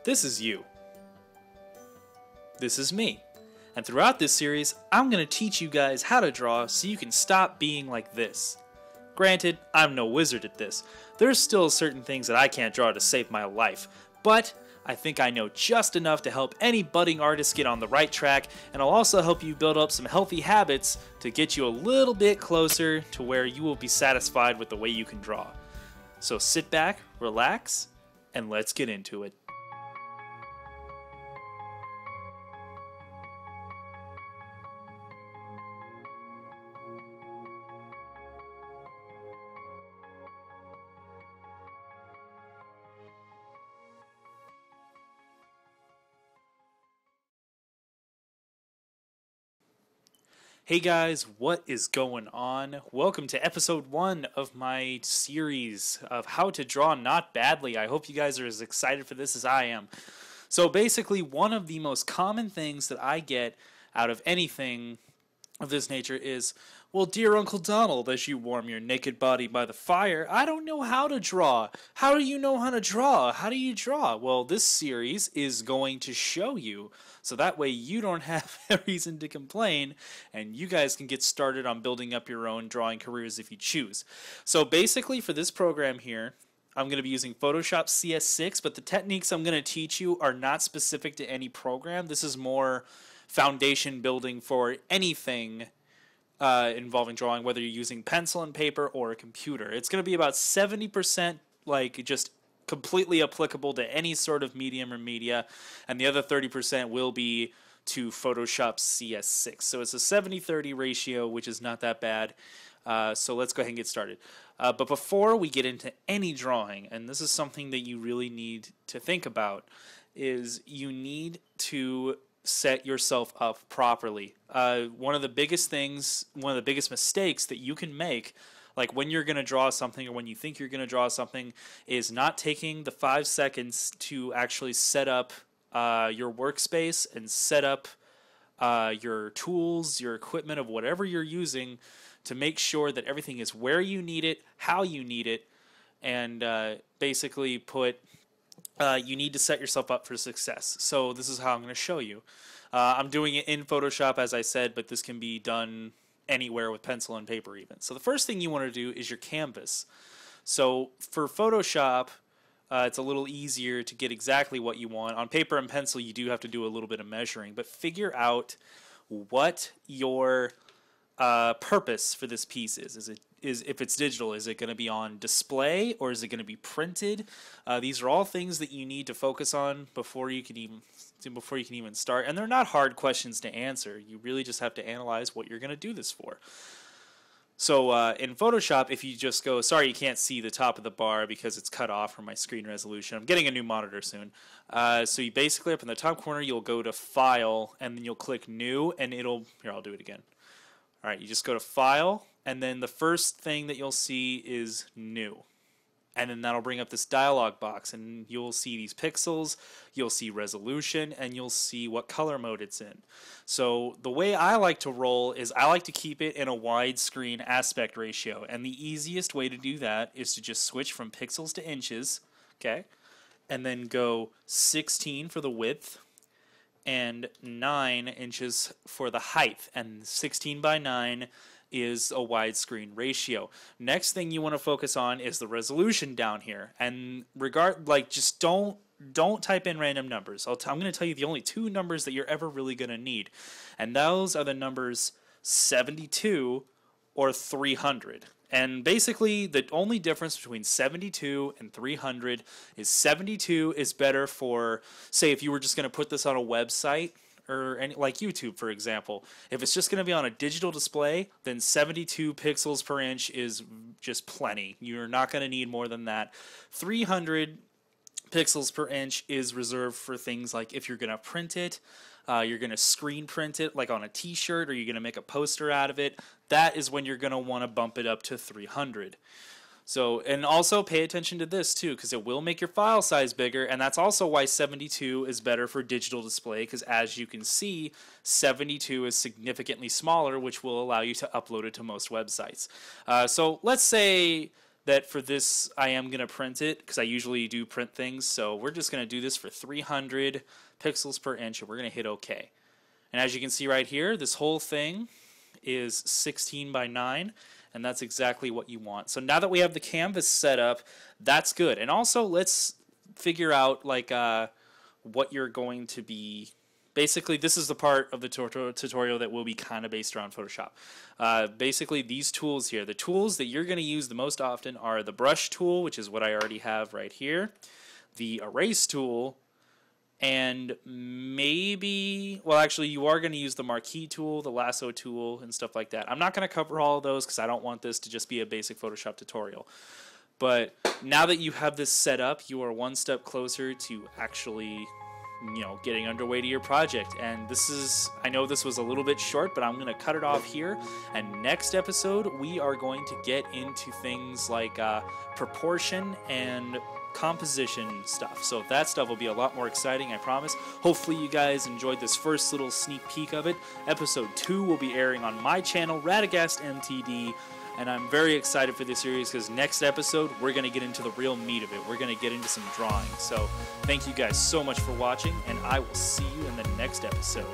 This is you. This is me. And throughout this series, I'm going to teach you guys how to draw so you can stop being like this. Granted, I'm no wizard at this. There's still certain things that I can't draw to save my life, but I think I know just enough to help any budding artist get on the right track, and I'll also help you build up some healthy habits to get you a little bit closer to where you will be satisfied with the way you can draw. So sit back, relax, and let's get into it. Hey guys, what is going on? Welcome to episode 1 of my series of how to draw not badly. I hope you guys are as excited for this as I am. So basically, one of the most common things that I get out of anything of this nature is, well, dear Uncle Donald, as you warm your naked body by the fire, I don't know how to draw. How do you know how to draw? How do you draw? Well, this series is going to show you, so that way you don't have a reason to complain, and you guys can get started on building up your own drawing careers if you choose. So basically for this program here, I'm going to be using Photoshop CS6, but the techniques I'm going to teach you are not specific to any program. This is more foundation building for anything involving drawing, whether you're using pencil and paper or a computer. It's going to be about 70% like just completely applicable to any sort of medium or media, and the other 30% will be to Photoshop CS6. So it's a 70-30 ratio, which is not that bad. So let's go ahead and get started. But before we get into any drawing, and this is something that you really need to think about, is you need to set yourself up properly. One of the biggest mistakes that you can make, like when you're going to draw something or when you think you're going to draw something, is not taking the 5 seconds to actually set up your workspace and set up your tools, your equipment of whatever you're using to make sure that everything is where you need it, how you need it, and basically you need to set yourself up for success. So this is how I'm going to show you. I'm doing it in Photoshop, as I said, but this can be done anywhere with pencil and paper even. So the first thing you want to do is your canvas. So for Photoshop, it's a little easier to get exactly what you want. On paper and pencil, you do have to do a little bit of measuring, but figure out what your purpose for this piece is. If it's digital, is it going to be on display or is it going to be printed? These are all things that you need to focus on before you can even start. And they're not hard questions to answer. You really just have to analyze what you're going to do this for. So in Photoshop, if you just go, sorry, you can't see the top of the bar because it's cut off from my screen resolution. I'm getting a new monitor soon. So you basically, up in the top corner, you'll go to File, and then you'll click New, and here, I'll do it again. All right, you just go to File, and then the first thing that you'll see is New. And then that'll bring up this dialog box, and you'll see these pixels, you'll see resolution, and you'll see what color mode it's in. So the way I like to roll is I like to keep it in a widescreen aspect ratio, and the easiest way to do that is to just switch from pixels to inches, okay, and then go 16 for the width, and 9 inches for the height, and 16 by 9 is a widescreen ratio. Next thing you want to focus on is the resolution down here, and just don't type in random numbers. I'm going to tell you the only 2 numbers that you're ever really going to need, and those are the numbers 72 or 300. And basically, the only difference between 72 and 300 is 72 is better for, say, if you were just going to put this on a website, or like YouTube, for example. If it's just going to be on a digital display, then 72 pixels per inch is just plenty. You're not going to need more than that. 300 pixels per inch is reserved for things like if you're going to print it, you're going to screen print it like on a t-shirt, or you're going to make a poster out of it. That is when you're going to want to bump it up to 300. So, and also pay attention to this too, because it will make your file size bigger, and that's also why 72 is better for digital display, because as you can see, 72 is significantly smaller, which will allow you to upload it to most websites. So let's say that for this I am going to print it because I usually do print things. So we're just going to do this for 300 pixels per inch, and we're going to hit OK. And as you can see right here, this whole thing is 16 by 9, and that's exactly what you want. So now that we have the canvas set up, that's good. And also, let's figure out like what you're going to be. Basically, this is the part of the tutorial that will be kind of based around Photoshop. Basically, these tools here, the tools that you're going to use the most often are the brush tool, which is what I already have right here, the erase tool, and maybe, well, actually, you are going to use the marquee tool, the lasso tool, and stuff like that. I'm not going to cover all of those because I don't want this to just be a basic Photoshop tutorial. But now that you have this set up, you are one step closer to actually, you know, getting underway to your project. And this is, I know this was a little bit short, but I'm going to cut it off here. And next episode, we are going to get into things like proportion and composition stuff. So that stuff will be a lot more exciting, I promise. Hopefully you guys enjoyed this first little sneak peek of it. Episode 2 will be airing on my channel, Radagast MTD, and I'm very excited for this series because next episode we're going to get into the real meat of it. We're going to get into some drawing. So thank you guys so much for watching, and I will see you in the next episode.